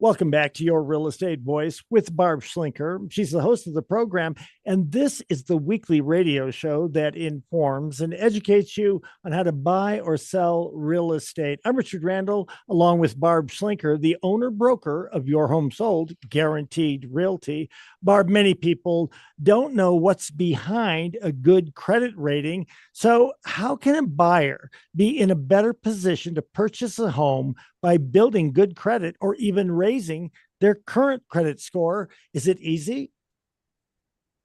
Welcome back to Your Real Estate Voice with Barb Schlinker. She's the host of the program, and this is the weekly radio show that informs and educates you on how to buy or sell real estate. I'm Richard Randall, along with Barb Schlinker, the owner broker of Your Home Sold Guaranteed Realty. Barb, many people don't know what's behind a good credit rating. So, how can a buyer be in a better position to purchase a home by building good credit or even raising their current credit score? Is it easy?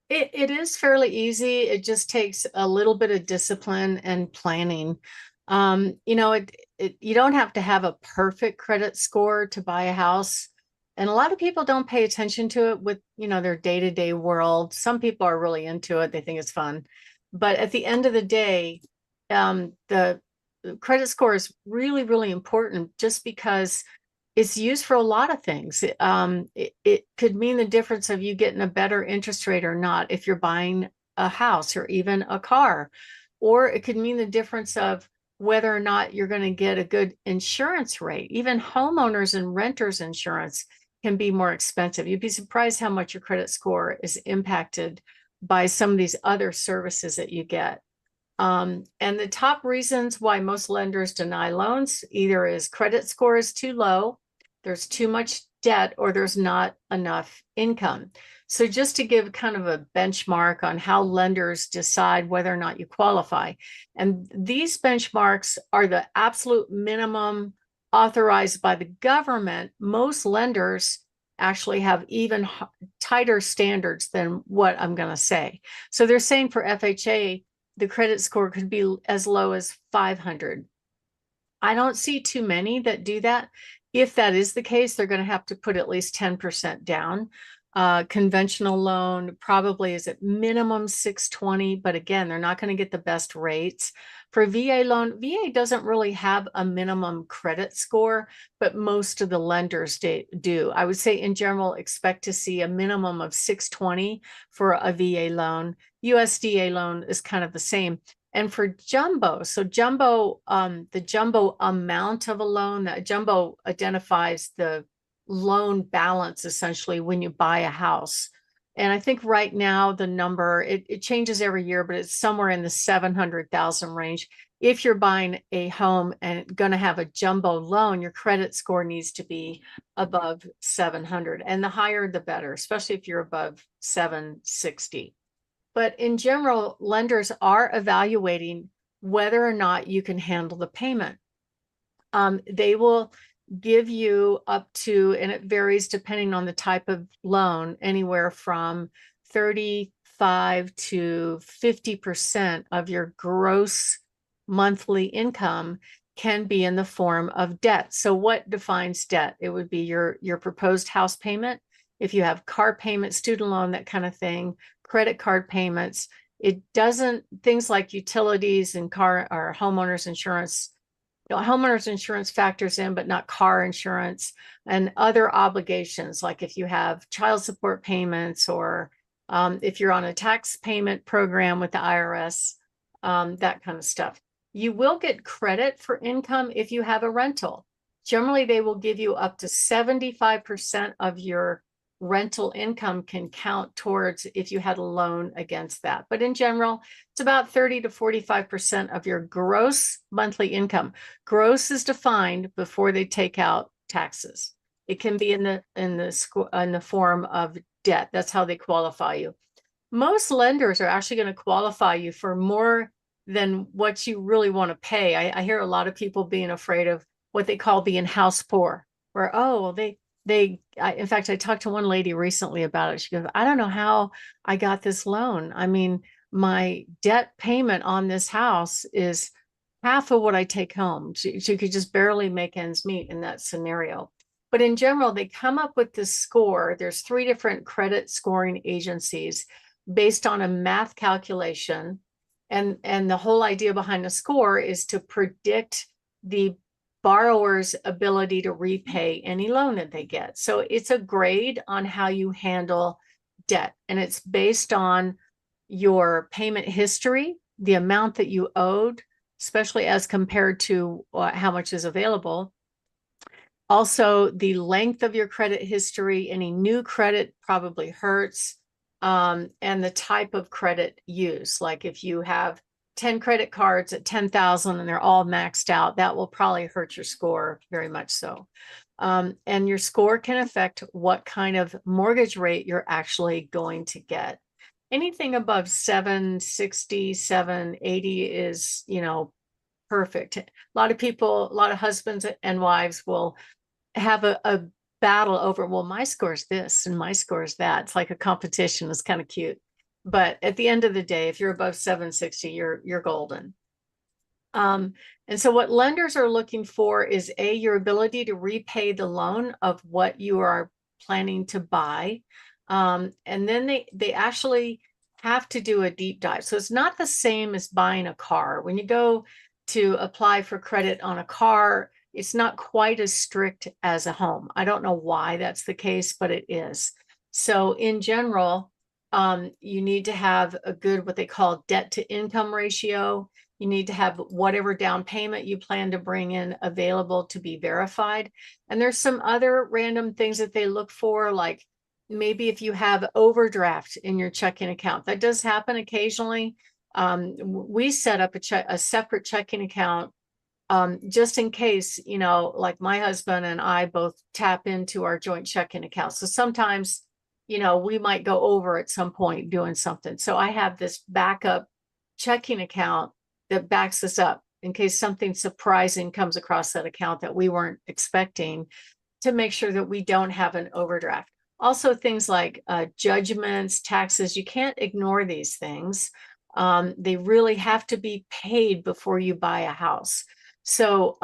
It is fairly easy. It just takes a little bit of discipline and planning. You don't have to have a perfect credit score to buy a house. And a lot of people don't pay attention to it with, their day-to-day world. Some people are really into it. They think it's fun. But at the end of the day, the credit score is really, really important just because it's used for a lot of things. It could mean the difference of you getting a better interest rate or not if you're buying a house or even a car. Or it could mean the difference of whether or not you're going to get a good insurance rate. Even homeowners and renters insurance can be more expensive. You'd be surprised how much your credit score is impacted by some of these other services that you get. And the top reasons why most lenders deny loans either is credit score is too low, there's too much debt, or there's not enough income. So just to give kind of a benchmark on how lenders decide whether or not you qualify. And these benchmarks are the absolute minimum authorized by the government. Most lenders actually have even tighter standards than what I'm going to say. So they're saying for FHA, the credit score could be as low as 500. I don't see too many that do that. If that is the case, they're going to have to put at least 10% down. Conventional loan probably is at minimum 620, but again, they're not going to get the best rates. For VA loan, VA doesn't really have a minimum credit score, but most of the lenders do. I would say in general, expect to see a minimum of 620 for a VA loan. USDA loan is kind of the same. And for jumbo, so jumbo, the jumbo amount of a loan, that jumbo identifies the loan balance essentially when you buy a house. And I think right now the number, it changes every year, but it's somewhere in the 700,000 range. If you're buying a home and going to have a jumbo loan, your credit score needs to be above 700, and the higher the better, especially if you're above 760. But in general, lenders are evaluating whether or not you can handle the payment. They will give you up to, and it varies depending on the type of loan, anywhere from 35 to 50% of your gross monthly income can be in the form of debt. So what defines debt? It would be your proposed house payment. If you have car payment, student loan, that kind of thing, credit card payments. It doesn't, things like utilities and car or homeowners insurance. Homeowners insurance factors in, but not car insurance, and other obligations, like if you have child support payments, or if you're on a tax payment program with the IRS, that kind of stuff. You will get credit for income if you have a rental. Generally, they will give you up to 75% of your rental income can count towards if you had a loan against that. But in general, it's about 30 to 45% of your gross monthly income. Gross is defined before they take out taxes. It can be in the form of debt. That's how they qualify you. Most lenders are actually going to qualify you for more than what you really want to pay. I hear a lot of people being afraid of what they call being house poor, where, oh, well, in fact, I talked to one lady recently about it. She goes, I don't know how I got this loan. I mean, my debt payment on this house is half of what I take home. She could just barely make ends meet in that scenario. But in general, they come up with this score. There's 3 different credit scoring agencies based on a math calculation. And the whole idea behind the score is to predict the borrower's ability to repay any loan that they get. So it's a grade on how you handle debt, and it's based on your payment history, the amount that you owed, especially as compared to how much is available, Also, the length of your credit history, any new credit probably hurts, and the type of credit used. Like if you have 10 credit cards at 10,000 and they're all maxed out, that will probably hurt your score very much so. And your score can affect what kind of mortgage rate you're actually going to get. Anything above 760, 780 is, perfect. A lot of people, a lot of husbands and wives will have a battle over, well, my score's this and my score's that. It's like a competition. It's kind of cute. But at the end of the day, if you're above 760, you're golden. And so what lenders are looking for is your ability to repay the loan of what you are planning to buy. And then they actually have to do a deep dive. So it's not the same as buying a car. When you go to apply for credit on a car, it's not quite as strict as a home. I don't know why that's the case, but it is. So in general, you need to have a good, what they call debt to income ratio. You need to have whatever down payment you plan to bring in available to be verified. And there's some other random things that they look for, like maybe if you have overdraft in your checking account. That does happen occasionally. We set up a separate checking account just in case, like my husband and I both tap into our joint checking account. So sometimes, we might go over at some point doing something. So I have this backup checking account that backs us up in case something surprising comes across that account that we weren't expecting, to make sure that we don't have an overdraft. Also, things like judgments, taxes, you can't ignore these things. They really have to be paid before you buy a house. So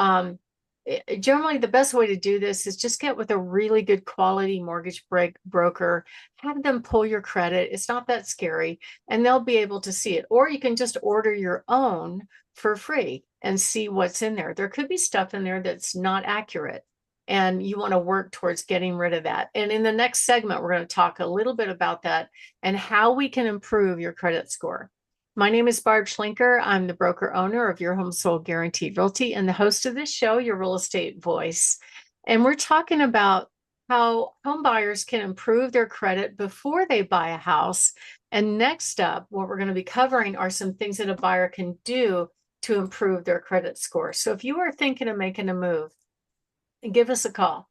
generally the best way to do this is just get with a really good quality mortgage broker, have them pull your credit. It's not that scary, and they'll be able to see it. Or you can just order your own for free and see what's in there. There could be stuff in there that's not accurate, and you want to work towards getting rid of that. And in the next segment, we're going to talk a little bit about that and how we can improve your credit score. My name is Barb Schlinker. I'm the broker owner of Your Home Sold Guaranteed Realty and the host of this show, Your Real Estate Voice. And we're talking about how home buyers can improve their credit before they buy a house. And next up, what we're going to be covering are some things that a buyer can do to improve their credit score. So if you are thinking of making a move, give us a call.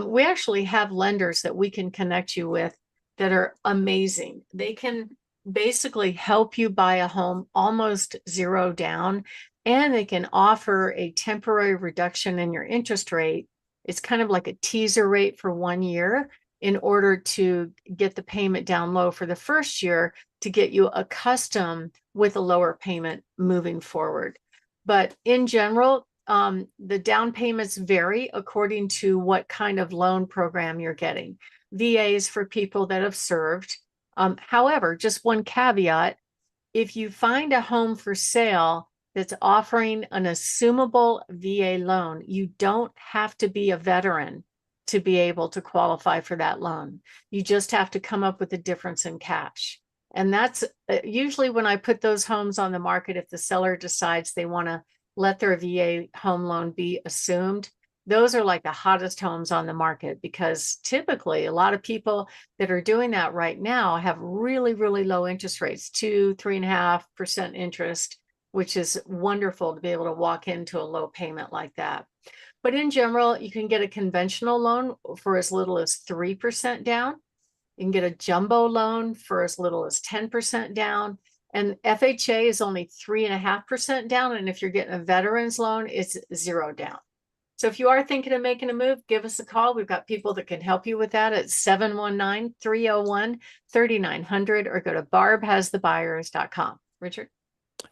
We actually have lenders that we can connect you with that are amazing. They can basically help you buy a home almost zero down, and they can offer a temporary reduction in your interest rate. It's kind of like a teaser rate for 1 year in order to get the payment down low for the first year to get you accustomed with a lower payment moving forward. But in general, the down payments vary according to what kind of loan program you're getting. VA is for people that have served. However, just one caveat, if you find a home for sale that's offering an assumable VA loan, you don't have to be a veteran to be able to qualify for that loan. You just have to come up with a difference in cash. And that's usually when I put those homes on the market, if the seller decides they want to let their VA home loan be assumed, those are like the hottest homes on the market, because typically a lot of people that are doing that right now have really, really low interest rates, 2-3.5% interest, which is wonderful to be able to walk into a low payment like that. But in general, you can get a conventional loan for as little as 3% down. You can get a jumbo loan for as little as 10% down. And FHA is only 3.5% down. And if you're getting a veteran's loan, it's 0 down. So if you are thinking of making a move, give us a call. We've got people that can help you with that at 719-301-3900, or go to barbhasthebuyers.com. Richard?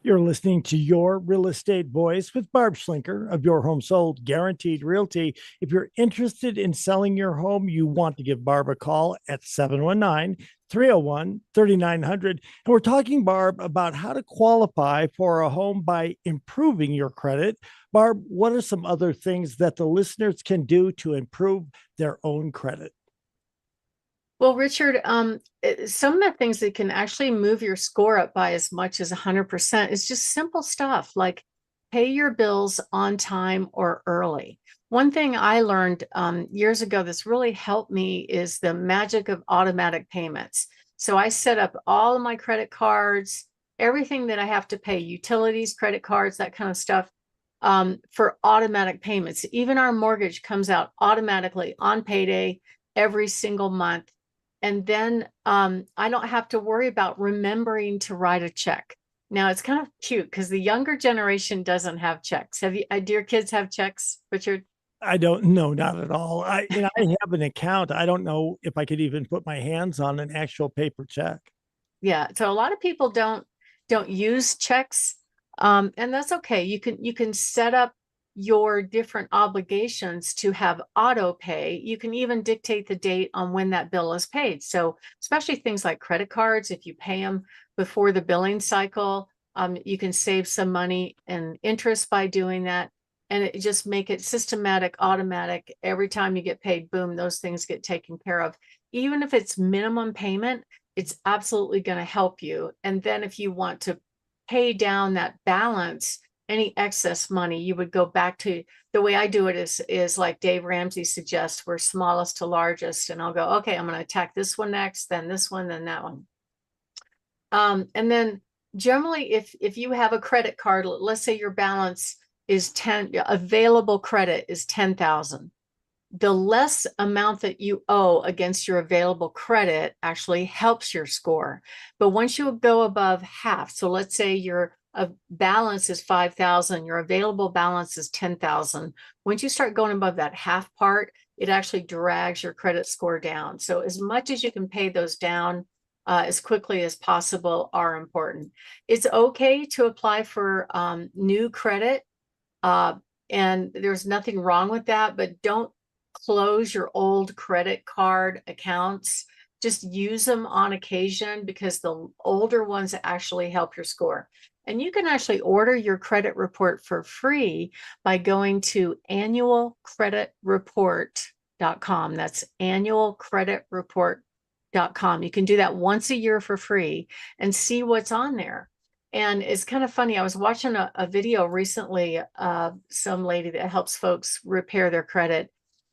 You're listening to Your Real Estate Voice with Barb Schlinker of Your Home Sold Guaranteed Realty. If you're interested in selling your home, you want to give Barb a call at 719-301-3900. And we're talking, Barb, about how to qualify for a home by improving your credit. Barb, what are some other things that the listeners can do to improve their own credit? Well, Richard, some of the things that can actually move your score up by as much as 100% is just simple stuff like pay your bills on time or early. One thing I learned years ago that's really helped me is the magic of automatic payments. So I set up all of my credit cards, everything that I have to pay, utilities, credit cards, that kind of stuff, for automatic payments. Even our mortgage comes out automatically on payday every single month. And then I don't have to worry about remembering to write a check. Now it's kind of cute because the younger generation doesn't have checks. Do your kids have checks, Richard? I don't know, not at all. I have an account. I don't know if I could even put my hands on an actual paper check. Yeah. So a lot of people don't use checks. And that's okay. You can set up your different obligations to have auto pay. You can even dictate the date on when that bill is paid. So especially things like credit cards, if you pay them before the billing cycle, you can save some money and interest by doing that. And it just make it systematic, automatic. Every time you get paid, boom, those things get taken care of. Even if it's minimum payment, it's absolutely going to help you. And then if you want to pay down that balance, any excess money, you would go back to the way I do it is like Dave Ramsey suggests, we're smallest to largest. And I'll go, okay, I'm going to attack this one next, then this one, then that one. And then generally, if you have a credit card, let's say your balance is 10, available credit is 10,000. The less amount that you owe against your available credit actually helps your score. But once you go above half, so let's say your balance is 5,000, your available balance is 10,000. Once you start going above that half part, it actually drags your credit score down. So as much as you can pay those down as quickly as possible are important. It's okay to apply for new credit, and there's nothing wrong with that, but don't close your old credit card accounts. Just use them on occasion because the older ones actually help your score. And you can actually order your credit report for free by going to annualcreditreport.com. That's annualcreditreport.com. You can do that once a year for free and see what's on there. And it's kind of funny. I was watching a video recently of some lady that helps folks repair their credit.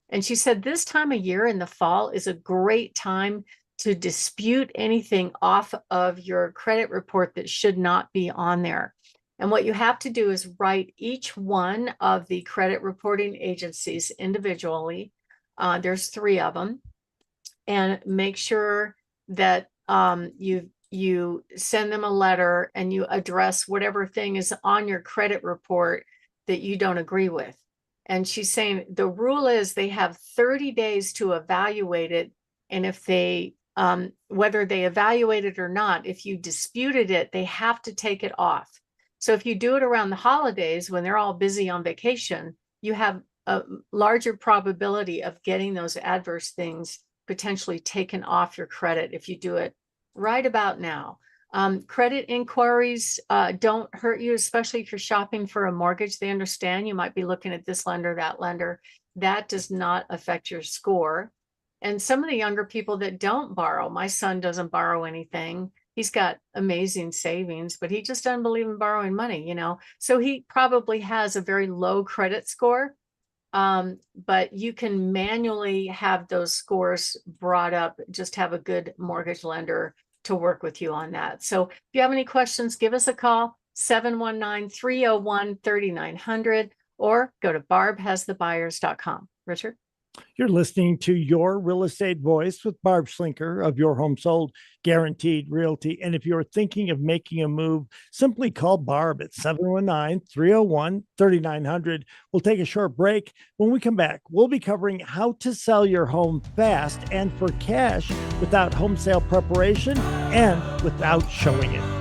And she said this time of year in the fall is a great time to dispute anything off of your credit report that should not be on there. And what you have to do is write each one of the credit reporting agencies individually. There's 3 of them, and make sure that you send them a letter and you address whatever thing is on your credit report that you don't agree with. And she's saying the rule is they have 30 days to evaluate it. And if they, whether they evaluate it or not, if you disputed it, they have to take it off. So if you do it around the holidays when they're all busy on vacation, you have a larger probability of getting those adverse things potentially taken off your credit if you do it right about now. Credit inquiries don't hurt you, especially if you're shopping for a mortgage. They understand you might be looking at this lender, that lender. That does not affect your score. And some of the younger people that don't borrow, my son doesn't borrow anything. He's got amazing savings, but he just doesn't believe in borrowing money, you know? So he probably has a very low credit score. But you can manually have those scores brought up. Just have a good mortgage lender to work with you on that. So if you have any questions, give us a call, 719-301-3900, or go to barbhasthebuyers.com. Richard? You're listening to Your Real Estate Voice with Barb Schlinker of Your Home Sold Guaranteed Realty. And if you're thinking of making a move, simply call Barb at 719-301-3900. We'll take a short break. When we come back, we'll be covering how to sell your home fast and for cash without home sale preparation and without showing it.